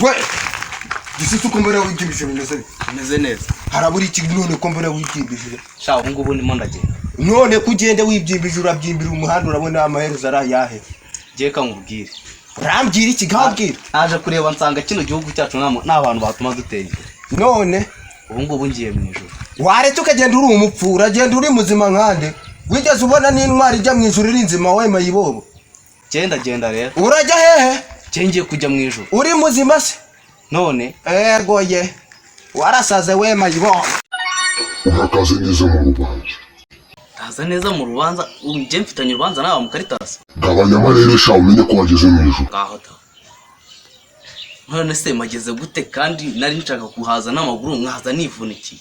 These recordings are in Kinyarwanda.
we gisusu ko mbona wigibije meze neza harabura iki none ko mbona wigibije sha ubu ngubu ndimo ndagenda none kugende wibyimbije urabyimbira umuhanda urabona amaherezo ari ayahe jeka nkubwire urambwira iki gabwira naje kureba nsanga kino gihugu cyacu n'abantu batuma duteye none ubu ngubu ngiye mu ijuru waretse ukagenda uri umupfura agenda uri muzima nkande wigeze ubona n'intwari ijya mu ijuru iri nzima we mayibobo genda rero urajya hehe ngiye kujya mu ijuru uri muzima se none ego ye warasaze we mayibobo urakaze neza mu rubanza taza neza mu rubanza ngiye mfitanye urubanza nawe mu Caritas gabanya amarere sha umenye ko wageze mu ijuru ngaho ta none se mageze gute kandi nari nshaka kuhaza n'amaguru nkaza nivunikiye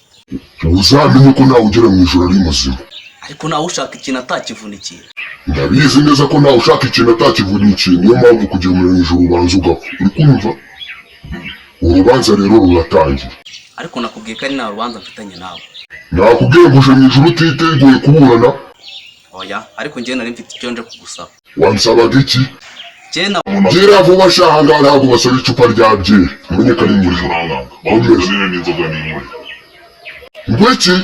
uzamenye ko nawe ugera mu ijuru ari muzima ariko nawe ushaka ikintu atakivunikiye ndabizi neza ko nawe ushaka ikintu atakivunikiye niyo mpamvu kugira mu ijuru ubanza ugapfa uri kumva urubanza rero ruratangiye ariko nakubwiye ko ari nta rubanza mfitanye nawe nakubwiye ngo uje mu ijuru utiteguye kuburana oya ariko njye nari mfite icyo nje kugusaba wansabaga iki jena gira vuba shaha ngaho ntabwo basaba icupa rya byeri umenye ko ari mu ijuru bameze n'inzoga n'inkwe ngwiki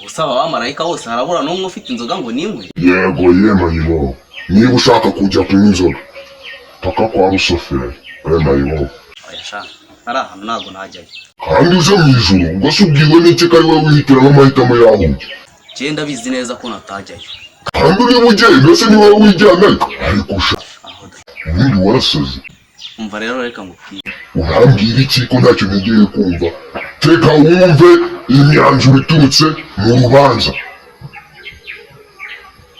usaba abamarayika bose harabura n'umwe ufite inzoga ngo ninkwe yego mayibobo niba ushaka kujya kunywa inzoga paka kwa rusoferi mayibobo oya sha ari ahantu ntabwo najyayo kandi uje mu ijuru ubwo se ubwiwe n'iki ko ari wowe wihitiramo amahitamo yawe genda bizi neza ko natajyayo kandi uriba ugenda mbese ni wowe wijyanayo ariko ushaka ubundi warasaze umva rero reka ngubwire urambwira iki ko ntacyo ntegeye kumva teka wumve imyanzuro iturutse mu rubanza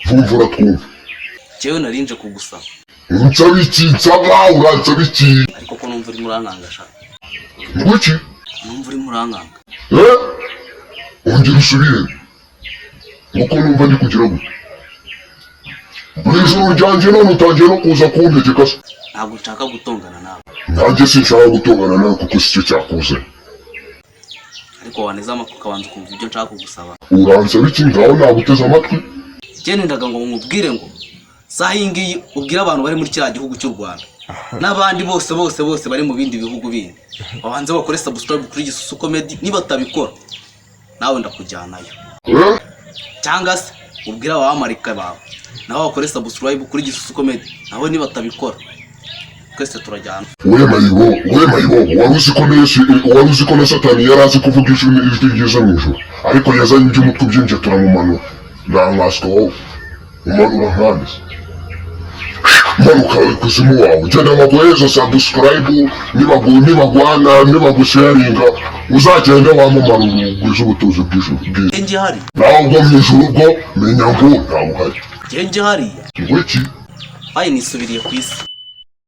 vumvura twumva jewe narinje kugusaba unsaba iki nsaba uransaba iki ariko ko numva urimo urankanga sha ngwiki numva urimo urankanga ongera usubire nguko numva ndi kugira gute mu ijuru ryanjye none utangiye no kuza kuntegeka se ntabwo nshaka gutongana nawe nanjye sinshaka gutongana nawe kuko si cyo cyakuzanye ariko waneza amatwi ukabanza ukumva ibyo nshaka kugusaba uransaba iki ngaho naguteze amatwi nendaga ngo nkubwire ngo saha iyi ngiyi ubwire abantu bari muri kiriya gihugu cy'u Rwanda n'abandi bose bari mu bindi bihugu bindi babanze bakore subscribe kuri Gisusu Comedy niba utabikora nawe ndakujyanayo cyangwa se ubwire abamarayika bawe nawe bakore subscribe kuri Gisusu Comedy nawe niba utabikora twese turajyana we mayibo wari uzi ko na satani yari azi kuvuga ijwi ryiza mu ijuru ariko yazanye iby'umutwe byinshi turamumanura ndangaswa wowe umanura nkande manuka ikuzimu wawe genda baguheza subscribe nibagusharinga uzagenda wamumanura ugwiza ubutuzi bw'ijuru bwiza njye hari nawe ubwo mu ijuru ubwo menya ngo ntawe uhari njye hari ngwiki nisubiriye ku isi